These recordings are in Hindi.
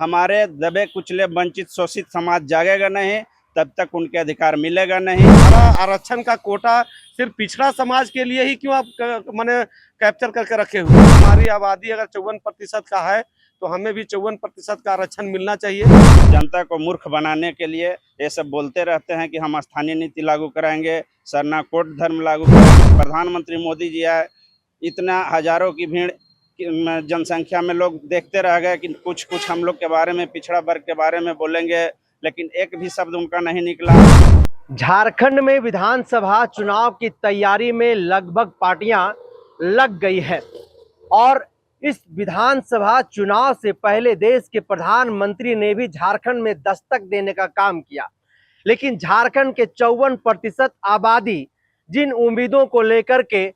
हमारे दबे कुचले वंचित शोषित समाज जागेगा नहीं, तब तक उनके अधिकार मिलेगा नहीं। हमारा आरक्षण का कोटा सिर्फ पिछड़ा समाज के लिए ही क्यों आप माने कैप्चर करके रखे हुए? हमारी आबादी अगर 54% का है तो हमें भी 54% का आरक्षण मिलना चाहिए। जनता को मूर्ख बनाने के लिए ये सब बोलते रहते हैं कि हम स्थानीय नीति लागू कराएंगे, सरना कोड धर्म लागू करेंगे। प्रधानमंत्री मोदी जी आए, इतना हजारों की भीड़ जनसंख्या में लोग देखते रह गए कि कुछ कुछ हम लोग के बारे में, पिछड़ा वर्ग के बारे में बोलेंगे, लेकिन एक भी शब्द उनका नहीं निकला। झारखंड में विधानसभा चुनाव की तैयारी में लगभग पार्टियां लग गई है और इस विधानसभा चुनाव से पहले देश के प्रधानमंत्री ने भी झारखंड में दस्तक देने का काम किया। लेकिन झारखंड के 54% आबादी जिन उम्मीदों को लेकर के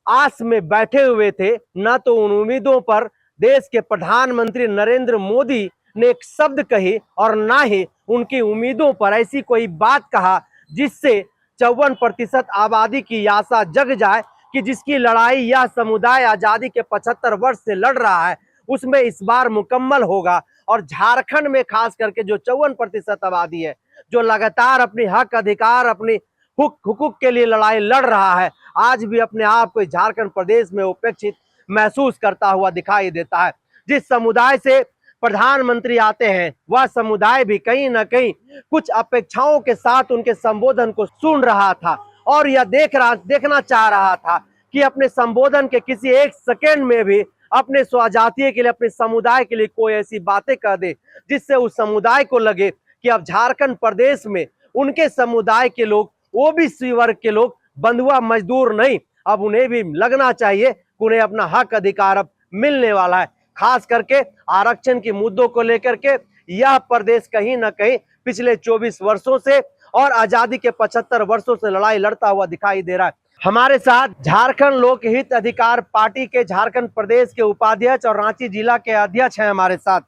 आस में बैठे हुए थे, न तो उन उम्मीदों पर देश के प्रधानमंत्री नरेंद्र मोदी ने एक शब्द कही और ना ही उनकी उम्मीदों पर ऐसी कोई बात कहा जिससे 54% आबादी की आशा जग जाए कि जिसकी लड़ाई यह समुदाय आजादी के 75 वर्ष से लड़ रहा है उसमें इस बार मुकम्मल होगा। और झारखंड में खास करके जो 54% आबादी है, जो लगातार अपनी हक अधिकार, अपनी हुकूक के लिए लड़ाई लड़ रहा है, आज भी अपने आप को झारखंड प्रदेश में उपेक्षित महसूस करता हुआ दिखाई देता है। जिस समुदाय से प्रधानमंत्री आते हैं वह समुदाय भी कहीं ना कहीं कुछ अपेक्षाओं के साथ उनके संबोधन को सुन रहा था और यह देखना चाह रहा था कि अपने संबोधन के किसी एक सेकेंड में भी अपने स्वजातीय के लिए, अपने समुदाय के लिए कोई ऐसी बातें कर दे जिससे उस समुदाय को लगे कि अब झारखंड प्रदेश में उनके समुदाय के लोग, ओबीसी वर्ग के लोग बंधुआ मजदूर नहीं, अब उन्हें भी लगना चाहिए कि उन्हें अपना हक अधिकार अब मिलने वाला है। खास करके आरक्षण के मुद्दों को लेकर के यह प्रदेश कहीं ना कहीं पिछले 24 वर्षों से और आजादी के 75 वर्षों से लड़ाई लड़ता हुआ दिखाई दे रहा है। हमारे साथ झारखंड लोक हित अधिकार पार्टी के झारखंड प्रदेश के उपाध्यक्ष और रांची जिला के अध्यक्ष हैं हमारे साथ।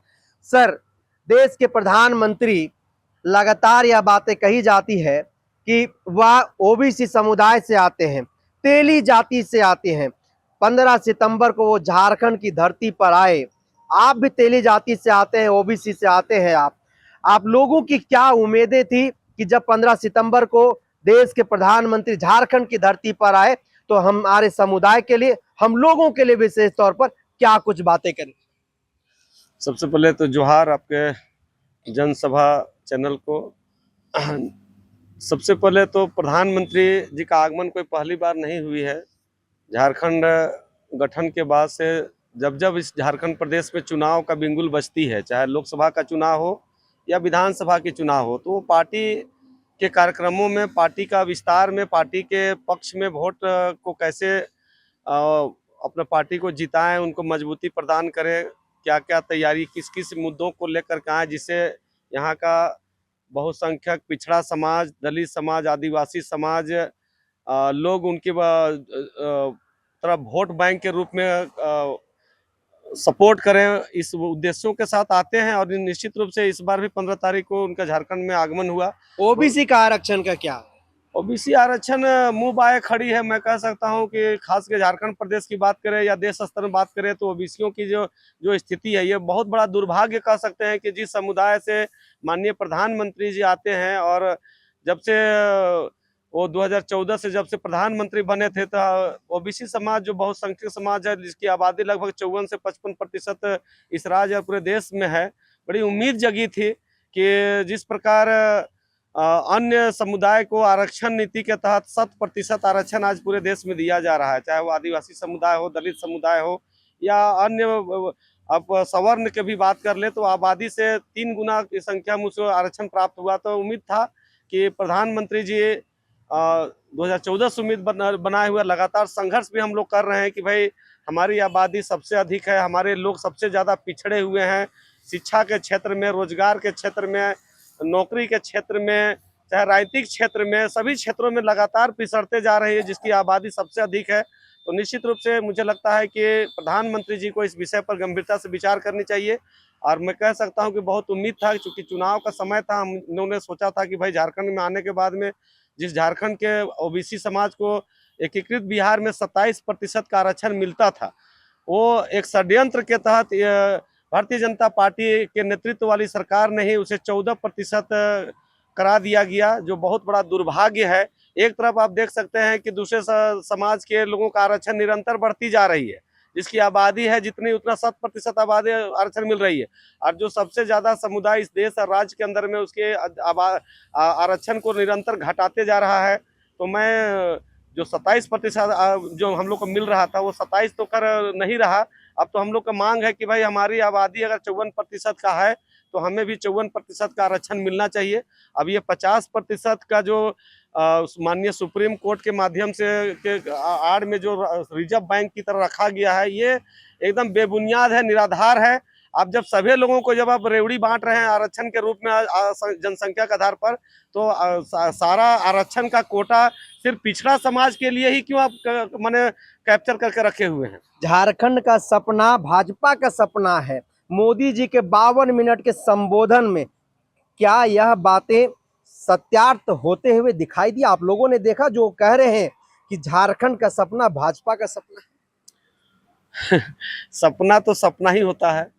सर, देश के प्रधानमंत्री लगातार यह बातें कही जाती है कि वह ओबीसी समुदाय से आते हैं, तेली जाति से आते हैं। 15 सितंबर को वो झारखंड की धरती पर आए। आप भी तेली जाति से आते हैं, ओबीसी से आते हैं। आप लोगों की क्या उम्मीदें थी कि जब 15 सितंबर को देश के प्रधानमंत्री झारखंड की धरती पर आए तो हमारे समुदाय के लिए, हम लोगों के लिए विशेष तौर पर क्या कुछ बातें करें? सबसे पहले तो जोहार आपके जनसभा चैनल को। सबसे पहले तो प्रधानमंत्री जी का आगमन कोई पहली बार नहीं हुई है। झारखंड गठन के बाद से जब जब इस झारखंड प्रदेश में चुनाव का बिंगुल बजती है, चाहे लोकसभा का चुनाव हो या विधानसभा के चुनाव हो, तो वो पार्टी के कार्यक्रमों में, पार्टी का विस्तार में, पार्टी के पक्ष में वोट को कैसे अपने पार्टी को जिताएं, उनको मजबूती प्रदान करें, क्या क्या तैयारी किस किस मुद्दों को लेकर के आए जिससे यहाँ का बहुसंख्यक पिछड़ा समाज, दलित समाज, आदिवासी समाज लोग उनके तरफ वोट बैंक के रूप में सपोर्ट करें, इस उद्देश्यों के साथ आते हैं। और निश्चित रूप से इस बार भी 15 तारीख को उनका झारखंड में आगमन हुआ। ओबीसी का आरक्षण का क्या? ओबीसी आरक्षण मुंह बाए खड़ी है। मैं कह सकता हूं कि खास के झारखंड प्रदेश की बात करें या देश स्तर में बात करें तो ओबीसियों की जो स्थिति है, ये बहुत बड़ा दुर्भाग्य कह सकते हैं कि जिस समुदाय से माननीय प्रधानमंत्री जी आते हैं और जब से वो 2014 से जब से प्रधानमंत्री बने थे तो ओबीसी समाज जो बहुसंख्यक समाज है, जिसकी आबादी लगभग 54 से 55% इस राज्य और पूरे देश में है, बड़ी उम्मीद जगी थी कि जिस प्रकार अन्य समुदाय को आरक्षण नीति के तहत 100% आरक्षण आज पूरे देश में दिया जा रहा है, चाहे वो आदिवासी समुदाय हो, दलित समुदाय हो या अन्य, अब सवर्ण की भी बात कर ले तो आबादी से 3 गुना की संख्या में उसको आरक्षण प्राप्त हुआ। तो उम्मीद था कि प्रधानमंत्री जी 2014 से उम्मीद बनाए हुए लगातार संघर्ष भी हम लोग कर रहे हैं कि भाई हमारी आबादी सबसे अधिक है, हमारे लोग सबसे ज़्यादा पिछड़े हुए हैं, शिक्षा के क्षेत्र में, रोजगार के क्षेत्र में, नौकरी के क्षेत्र में, चाहे राजनीतिक क्षेत्र में, सभी क्षेत्रों में लगातार पिछड़ते जा रही है, जिसकी आबादी सबसे अधिक है। तो निश्चित रूप से मुझे लगता है कि प्रधानमंत्री जी को इस विषय पर गंभीरता से विचार करनी चाहिए। और मैं कह सकता हूं कि बहुत उम्मीद था, क्योंकि चुनाव का समय था, हम लोगों ने सोचा था कि भाई झारखंड में आने के बाद में जिस झारखंड के ओबीसी समाज को एकीकृत बिहार में 27% का आरक्षण मिलता था, वो एक षड्यंत्र के तहत भारतीय जनता पार्टी के नेतृत्व वाली सरकार ने ही उसे 14% करा दिया गया, जो बहुत बड़ा दुर्भाग्य है। एक तरफ आप देख सकते हैं कि दूसरे समाज के लोगों का आरक्षण निरंतर बढ़ती जा रही है, जिसकी आबादी है जितनी उतना 7% आबादी आरक्षण मिल रही है, और जो सबसे ज्यादा समुदाय इस देश और राज्य के अंदर में उसके आरक्षण को निरंतर घटाते जा रहा है। तो मैं जो 27% जो हम लोग को मिल रहा था वो 27 तो कर नहीं रहा। अब तो हम लोग का मांग है कि भाई हमारी आबादी अगर 54% का है तो हमें भी 54% का आरक्षण मिलना चाहिए। अब ये 50% का जो माननीय सुप्रीम कोर्ट के माध्यम से के आड़ में जो रिजर्व बैंक की तरह रखा गया है, ये एकदम बेबुनियाद है, निराधार है। आप जब सभी लोगों को जब आप रेवड़ी बांट रहे हैं आरक्षण के रूप में जनसंख्या के आधार पर, तो सारा आरक्षण का कोटा सिर्फ पिछड़ा समाज के लिए ही क्यों आप माने कैप्चर करके रखे हुए हैं? झारखंड का सपना भाजपा का सपना है। मोदी जी के 52 मिनट के संबोधन में क्या यह बातें सत्यार्थ होते हुए दिखाई दी? आप लोगों ने देखा जो कह रहे हैं कि झारखंड का सपना भाजपा का सपना है। सपना तो सपना ही होता है।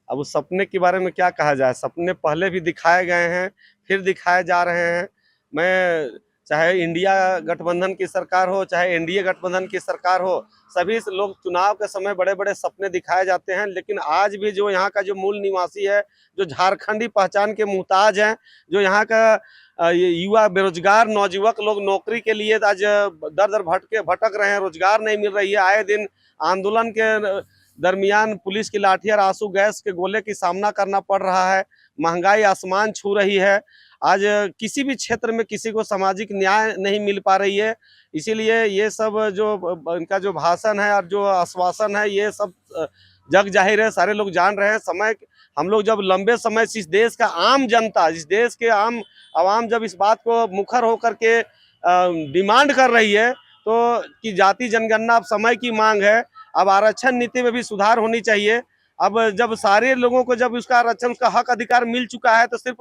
अब उस सपने के बारे में क्या कहा जाए? सपने पहले भी दिखाए गए हैं, फिर दिखाए जा रहे हैं। मैं चाहे इंडिया गठबंधन की सरकार हो, चाहे एनडीए गठबंधन की सरकार हो, सभी लोग चुनाव के समय बड़े बड़े सपने दिखाए जाते हैं, लेकिन आज भी जो यहाँ का जो मूल निवासी है, जो झारखंडी पहचान के मुहताज हैं, जो यहाँ का युवा बेरोजगार नौजुवक लोग नौकरी के लिए आज दर दर भटक रहे हैं, रोजगार नहीं मिल रही है। आए दिन आंदोलन के दरमियान पुलिस की लाठी और आंसू गैस के गोले की सामना करना पड़ रहा है, महंगाई आसमान छू रही है। आज किसी भी क्षेत्र में किसी को सामाजिक न्याय नहीं मिल पा रही है। इसीलिए ये सब जो इनका जो भाषण है और जो आश्वासन है, ये सब जग जाहिर है, सारे लोग जान रहे हैं। समय हम लोग जब लंबे समय से इस देश का आम जनता, इस देश के आम आवाम जब इस बात को मुखर होकर के डिमांड कर रही है तो कि जाति जनगणना अब समय की मांग है, अब आरक्षण नीति में भी सुधार होनी चाहिए। अब जब सारे लोगों को जब उसका आरक्षण, उसका हक अधिकार मिल चुका है, तो सिर्फ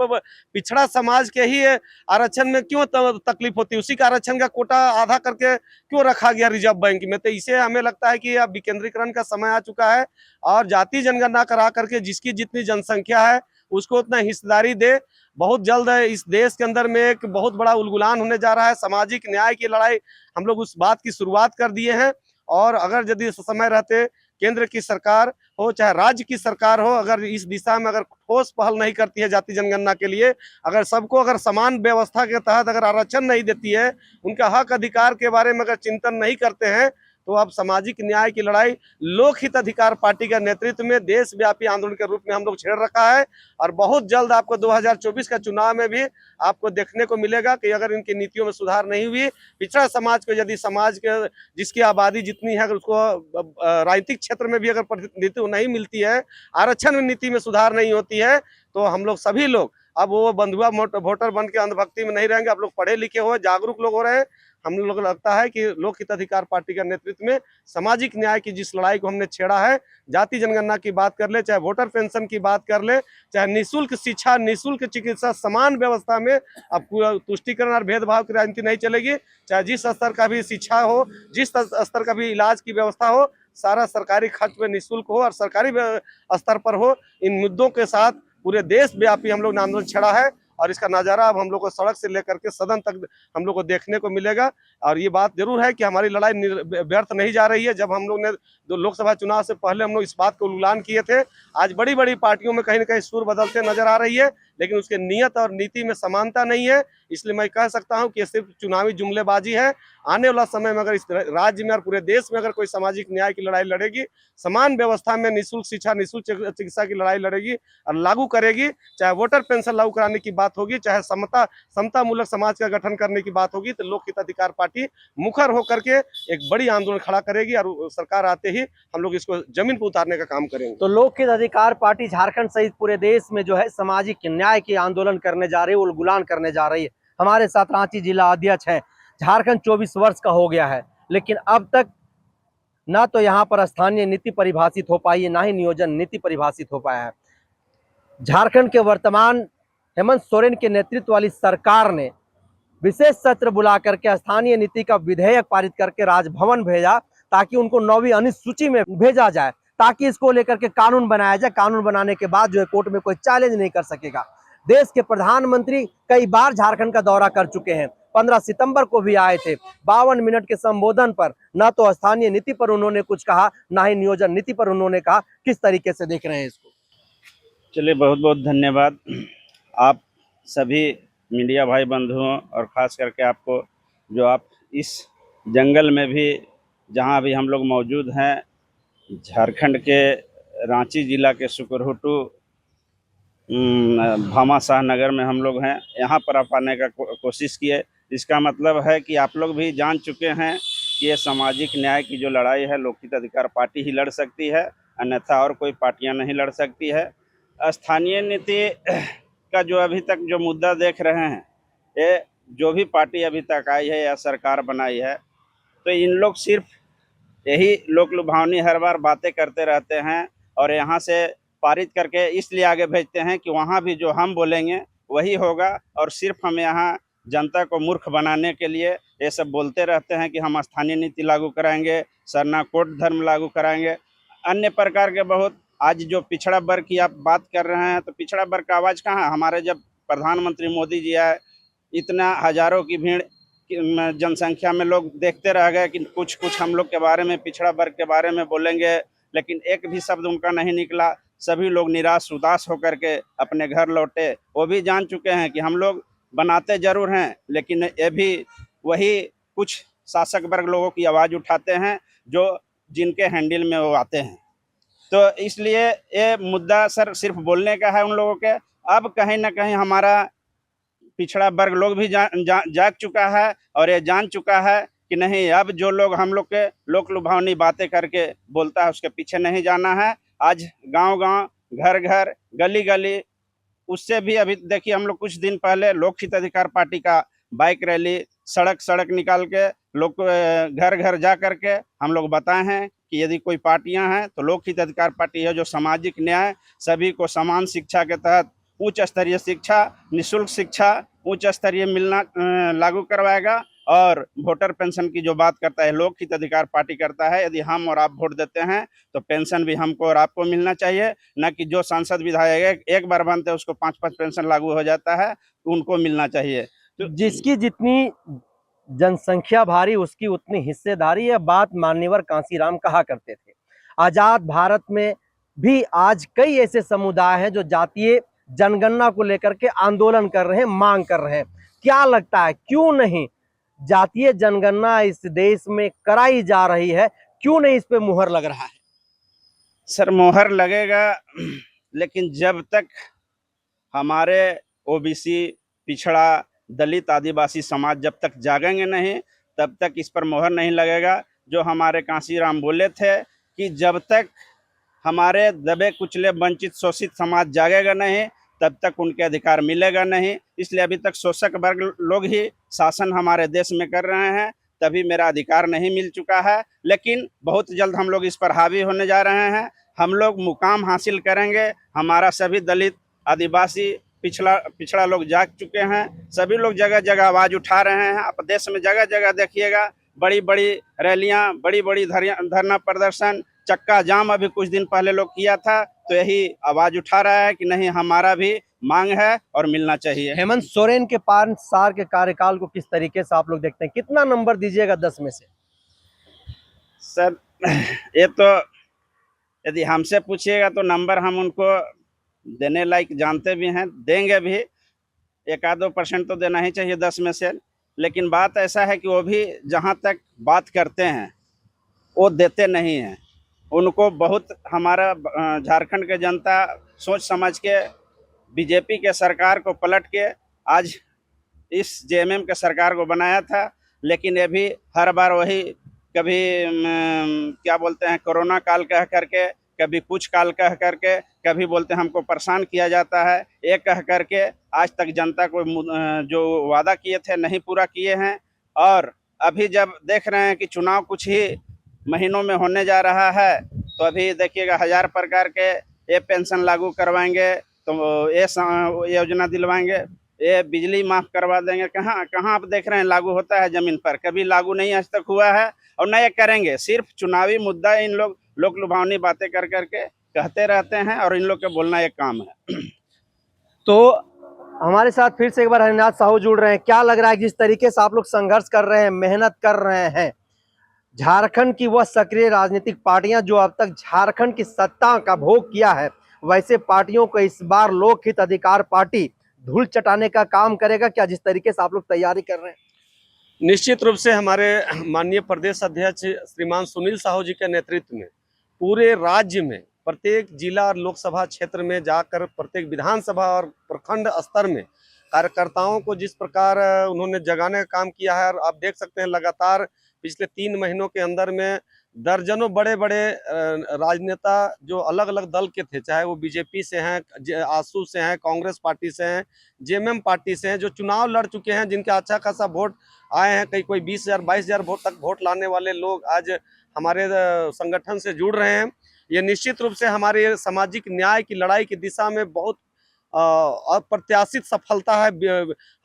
पिछड़ा समाज के ही आरक्षण में क्यों तकलीफ होती है? उसी का आरक्षण का कोटा आधा करके क्यों रखा गया रिजर्व बैंक में? तो इसे हमें लगता है कि अब विकेंद्रीकरण का समय आ चुका है और जाति जनगणना करा करके जिसकी जितनी जनसंख्या है उसको उतना हिस्सेदारी दे। बहुत जल्द इस देश के अंदर में एक बहुत बड़ा उलगुलान होने जा रहा है। सामाजिक न्याय की लड़ाई हम लोग उस बात की शुरुआत कर दिए हैं, और अगर यदि समय रहते केंद्र की सरकार हो चाहे राज्य की सरकार हो, अगर इस दिशा में अगर ठोस पहल नहीं करती है जाति जनगणना के लिए, अगर सबको अगर समान व्यवस्था के तहत अगर आरक्षण नहीं देती है, उनका हक अधिकार के बारे में अगर चिंतन नहीं करते हैं, तो अब सामाजिक न्याय की लड़ाई लोक हित अधिकार पार्टी के नेतृत्व में देशव्यापी आंदोलन के रूप में हम लोग छेड़ रखा है। और बहुत जल्द आपको 2024 का चुनाव में भी आपको देखने को मिलेगा कि अगर इनकी नीतियों में सुधार नहीं हुई, पिछड़ा समाज को यदि समाज के जिसकी आबादी जितनी है अगर उसको राजनीतिक क्षेत्र में भी अगर प्रतिनिधित्व नहीं मिलती है, आरक्षण नीति में सुधार नहीं होती है, तो हम लोग सभी लोग अब वो बंधुआ वोटर बन के अंधभक्ति में नहीं रहेंगे। आप लोग पढ़े लिखे हो, जागरूक लोग हो रहे हैं। हम लोग लगता है कि लोक हित अधिकार पार्टी के नेतृत्व में सामाजिक न्याय की जिस लड़ाई को हमने छेड़ा है, जाति जनगणना की बात कर ले, चाहे वोटर पेंशन की बात कर ले, चाहे निःशुल्क शिक्षा, निःशुल्क चिकित्सा, समान व्यवस्था में अब तुष्टिकरण और भेदभाव की राजनीति नहीं चलेगी। चाहे जिस स्तर का भी शिक्षा हो, जिस स्तर का भी इलाज की व्यवस्था हो, सारा सरकारी खर्च में निःशुल्क हो और सरकारी स्तर पर हो। इन मुद्दों के साथ पूरे देश व्यापी हम लोग ने आंदोलन छेड़ा है, और इसका नज़ारा अब हम लोग को सड़क से लेकर के सदन तक हम लोग को देखने को मिलेगा। और ये बात जरूर है कि हमारी लड़ाई व्यर्थ नहीं जा रही है। जब हम लोग ने जो लोकसभा चुनाव से पहले हम लोग इस बात को उल्लान किए थे, आज बड़ी बड़ी पार्टियों में कहीं ना कहीं सुर बदलते नजर आ रही है, लेकिन उसके नियत और नीति में समानता नहीं है। इसलिए मैं कह सकता हूं कि ये सिर्फ चुनावी जुमलेबाजी है। आने वाला समय में अगर इस राज्य में और पूरे देश में अगर कोई सामाजिक न्याय की लड़ाई लड़ेगी, समान व्यवस्था में निःशुल्क शिक्षा, निःशुल्क चिकित्सा की लड़ाई लड़ेगी और लागू करेगी, चाहे वोटर पेंशन लागू कराने की बात होगी, चाहे समता मूलक समाज का गठन करने की बात होगी, तो लोक हित अधिकार पार्टी मुखर होकर के एक बड़ी आंदोलन खड़ा करेगी और सरकार आते ही हम लोग इसको जमीन पर उतारने का काम करेंगे। तो लोक हित अधिकार पार्टी झारखंड सहित पूरे देश में जो है सामाजिक न्याय के आंदोलन करने जा रही है, उलगुलान करने जा रही है। हमारे साथ रांची जिला अध्यक्ष है। झारखंड 24 वर्ष का हो गया है, लेकिन अब तक ना तो यहाँ पर स्थानीय नीति परिभाषित हो पाई है, ना ही नियोजन नीति परिभाषित हो पाया है। झारखंड के वर्तमान हेमंत सोरेन के नेतृत्व वाली सरकार ने विशेष सत्र बुला करके स्थानीय नीति का विधेयक पारित करके राजभवन भेजा, ताकि उनको 9वीं अनुसूची में भेजा जाए, ताकि इसको लेकर के कानून बनाया जाए। कानून बनाने के बाद जो है कोर्ट में कोई चैलेंज नहीं कर सकेगा। देश के प्रधानमंत्री कई बार झारखंड का दौरा कर चुके हैं। 15 सितंबर को भी आए थे। 52 मिनट के संबोधन पर ना तो स्थानीय नीति पर उन्होंने कुछ कहा, ना ही नियोजन नीति पर उन्होंने कहा। किस तरीके से देख रहे हैं इसको? चलिए, बहुत बहुत धन्यवाद आप सभी मीडिया भाई बंधुओं, और ख़ास करके आपको, जो आप इस जंगल में भी, जहां भी हम लोग मौजूद हैं, झारखंड के रांची ज़िला के सुकुरहुटू भामाशाह नगर में हम लोग हैं। यहाँ पर आप आने का कोशिश किए। इसका मतलब है कि आप लोग भी जान चुके हैं कि ये सामाजिक न्याय की जो लड़ाई है, लोकहित अधिकार पार्टी ही लड़ सकती है, अन्यथा और कोई पार्टियां नहीं लड़ सकती है। स्थानीय नीति का जो अभी तक जो मुद्दा देख रहे हैं, ये जो भी पार्टी अभी तक आई है या सरकार बनाई है, तो इन लोग सिर्फ यही लोक लुभावनी हर बार बातें करते रहते हैं और यहाँ से पारित करके इसलिए आगे भेजते हैं कि वहाँ भी जो हम बोलेंगे वही होगा, और सिर्फ हम यहाँ जनता को मूर्ख बनाने के लिए ये सब बोलते रहते हैं कि हम स्थानीय नीति लागू कराएंगे, सरना कोट धर्म लागू कराएंगे, अन्य प्रकार के बहुत। आज जो पिछड़ा वर्ग की आप बात कर रहे हैं, तो पिछड़ा वर्ग का आवाज़ कहाँ? हमारे जब प्रधानमंत्री मोदी जी आए, इतना हजारों की भीड़ जनसंख्या में लोग देखते रह गए कि कुछ कुछ हम लोग के बारे में, पिछड़ा वर्ग के बारे में बोलेंगे, लेकिन एक भी शब्द उनका नहीं निकला। सभी लोग निराश उदास होकर के अपने घर लौटे। वो भी जान चुके हैं कि हम लोग बनाते जरूर हैं, लेकिन ये भी वही कुछ शासक वर्ग लोगों की आवाज़ उठाते हैं जो जिनके हैंडल में वो आते हैं। तो इसलिए ये मुद्दा सर सिर्फ बोलने का है उन लोगों के। अब कहीं ना कहीं हमारा पिछड़ा वर्ग लोग भी जाग चुका है और ये जान चुका है कि नहीं, अब जो लोग हम लोग के लोक लुभावनी बातें करके बोलता है उसके पीछे नहीं जाना है। आज गांव गांव, घर घर, गली गली, उससे भी अभी देखिए, हम लोग कुछ दिन पहले लोकहित अधिकार पार्टी का बाइक रैली सड़क सड़क निकाल के लोग घर घर जा करके हम लोग बताए हैं कि यदि कोई पार्टियां हैं तो लोकहित अधिकार पार्टी है, जो सामाजिक न्याय, सभी को समान शिक्षा के तहत उच्च स्तरीय शिक्षा, निःशुल्क शिक्षा उच्च स्तरीय मिलना लागू करवाएगा, और वोटर पेंशन की जो बात करता है लोकहित अधिकार पार्टी करता है। यदि हम और आप वोट देते हैं तो पेंशन भी हमको और आपको मिलना चाहिए, न कि जो सांसद विधायक एक बार बनते हैं उसको 5-5 पेंशन लागू हो जाता है, तो उनको मिलना चाहिए। तो जिसकी जितनी जनसंख्या भारी उसकी उतनी हिस्सेदारी, यह बात मान्यवर कांसीराम कहा करते थे। आजाद भारत में भी आज कई ऐसे समुदाय हैं जो जातीय जनगणना को लेकर के आंदोलन कर रहे हैं, मांग कर रहे हैं। क्या लगता है, क्यों नहीं जातीय जनगणना इस देश में कराई जा रही है? क्यों नहीं इस पे मुहर लग रहा है? सर, मोहर लगेगा, लेकिन जब तक हमारे ओबीसी, पिछड़ा, दलित, आदिवासी समाज जब तक जागेंगे नहीं, तब तक इस पर मोहर नहीं लगेगा। जो हमारे कांसीराम बोले थे कि जब तक हमारे दबे कुचले वंचित शोषित समाज जागेगा नहीं, तब तक उनके अधिकार मिलेगा नहीं। इसलिए अभी तक शोषक वर्ग लोग ही शासन हमारे देश में कर रहे हैं, तभी मेरा अधिकार नहीं मिल चुका है। लेकिन बहुत जल्द हम लोग इस पर हावी होने जा रहे हैं। हम लोग मुकाम हासिल करेंगे। हमारा सभी दलित, आदिवासी, पिछड़ा लोग जाग चुके हैं। सभी लोग जगह जगह आवाज़ उठा रहे हैं। आप देश में जगह जगह देखिएगा, बड़ी बड़ी रैलियां, बड़ी बड़ी धरना प्रदर्शन, चक्का जाम अभी कुछ दिन पहले लोग किया था, तो यही आवाज़ उठा रहा है कि नहीं, हमारा भी मांग है और मिलना चाहिए। हेमंत सोरेन के 5 साल के कार्यकाल को किस तरीके से आप लोग देखते हैं? कितना नंबर दीजिएगा 10 में से? सर, ये तो यदि हमसे पूछिएगा तो नंबर हम उनको देने लायक जानते भी हैं, देंगे भी। 1-2% तो देना ही चाहिए 10 में से। लेकिन बात ऐसा है कि वो भी जहाँ तक बात करते हैं वो देते नहीं हैं। उनको बहुत, हमारा झारखंड के जनता सोच समझ के बीजेपी के सरकार को पलट के आज इस जेएमएम के सरकार को बनाया था। लेकिन ये भी हर बार वही, कभी क्या बोलते हैं, कोरोना काल कह करके, कभी कुछ काल कह करके, कभी बोलते हैं हमको परेशान किया जाता है, ये कह करके आज तक जनता को जो वादा किए थे नहीं पूरा किए हैं। और अभी जब देख रहे हैं कि चुनाव कुछ ही महीनों में होने जा रहा है, तो अभी देखिएगा 1000 प्रकार के ये पेंशन लागू करवाएंगे, तो ये योजना दिलवाएंगे, ये बिजली माफ़ करवा देंगे। कहाँ कहाँ आप देख रहे हैं लागू होता है ज़मीन पर? कभी लागू नहीं आज तक हुआ है और न ये करेंगे। सिर्फ चुनावी मुद्दा इन लोग लोक लुभावनी बातें कर करके कहते रहते हैं और इन लोग के बोलना एक काम है। तो हमारे साथ फिर से एक बार हरिनाथ साहू जुड़ रहे हैं। क्या लग रहा है जिस तरीके से आप लोग संघर्ष कर रहे हैं, मेहनत कर रहे हैं, झारखंड की वह सक्रिय राजनीतिक पार्टियां जो अब तक झारखंड की सत्ता का भोग किया है, वैसे पार्टियों को इस बार लोकहित अधिकार पार्टी धूल चटाने का काम करेगा क्या, जिस तरीके से आप लोग तैयारी कर रहे हैं? निश्चित रूप से हमारे माननीय प्रदेश अध्यक्ष श्रीमान सुनील साहू जी के नेतृत्व में पूरे राज्य में प्रत्येक जिला और लोकसभा क्षेत्र में जाकर प्रत्येक विधानसभा और प्रखंड स्तर में कार्यकर्ताओं को जिस प्रकार उन्होंने जगाने का काम किया है, और आप देख सकते हैं लगातार पिछले 3 महीनों के अंदर में दर्जनों बड़े बड़े राजनेता जो अलग अलग दल के थे, चाहे वो बीजेपी से हैं, आसू से हैं, कांग्रेस पार्टी से हैं, जेएमएम पार्टी से हैं, जो चुनाव लड़ चुके हैं, जिनका अच्छा खासा वोट आए हैं, कई कोई 20,000 22,000 वोट तक वोट लाने वाले लोग आज हमारे संगठन से जुड़ रहे हैं। ये निश्चित रूप से हमारे सामाजिक न्याय की लड़ाई की दिशा में बहुत अप्रत्याशित सफलता है।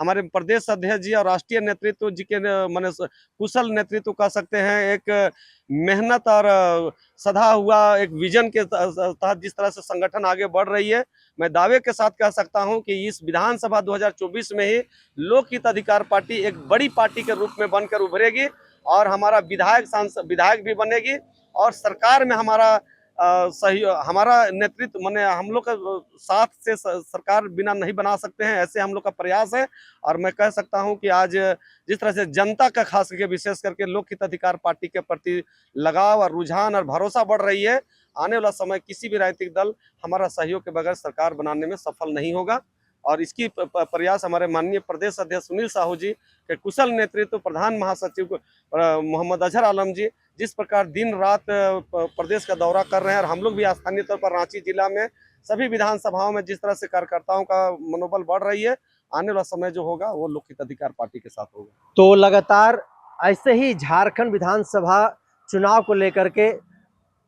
हमारे प्रदेश अध्यक्ष जी और राष्ट्रीय नेतृत्व जी के माने कुशल नेतृत्व कह सकते हैं, एक मेहनत और सधा हुआ एक विजन के तहत जिस तरह से संगठन आगे बढ़ रही है, मैं दावे के साथ कह सकता हूं कि इस विधानसभा 2024 में ही लोकहित अधिकार पार्टी एक बड़ी पार्टी के रूप में बनकर उभरेगी और हमारा विधायक भी बनेगी और सरकार में हमारा हमारा नेतृत्व माने हम लोग का साथ से सरकार बिना नहीं बना सकते हैं, ऐसे हम लोग का प्रयास है। और मैं कह सकता हूं कि आज जिस तरह से जनता का खास करके विशेष करके लोकहित अधिकार पार्टी के प्रति लगाव और रुझान और भरोसा बढ़ रही है, आने वाला समय किसी भी राजनीतिक दल हमारा सहयोग के बगैर सरकार बनाने में सफल नहीं होगा। और इसकी प्रयास हमारे माननीय प्रदेश अध्यक्ष सुनील साहू जी के कुशल नेतृत्व, प्रधान महासचिव मोहम्मद अजहर आलम जी जिस प्रकार दिन रात प्रदेश का दौरा कर रहे हैं, और हम लोग भी स्थानीय तौर पर रांची जिला में सभी विधानसभाओं में जिस तरह से कार्यकर्ताओं का मनोबल बढ़ रही है, आने वाला समय जो होगा वो लोकहित अधिकार पार्टी के साथ होगा। तो लगातार ऐसे ही झारखंड विधानसभा चुनाव को लेकर के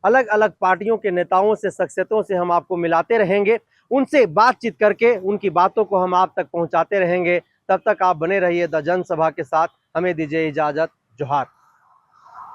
अलग अलग पार्टियों के नेताओं से, शख्सियतों से हम आपको मिलाते रहेंगे, उनसे बातचीत करके उनकी बातों को हम आप तक पहुंचाते रहेंगे। तब तक आप बने रहिए द जनसभा के साथ। हमें दीजिए इजाजत। जोहार।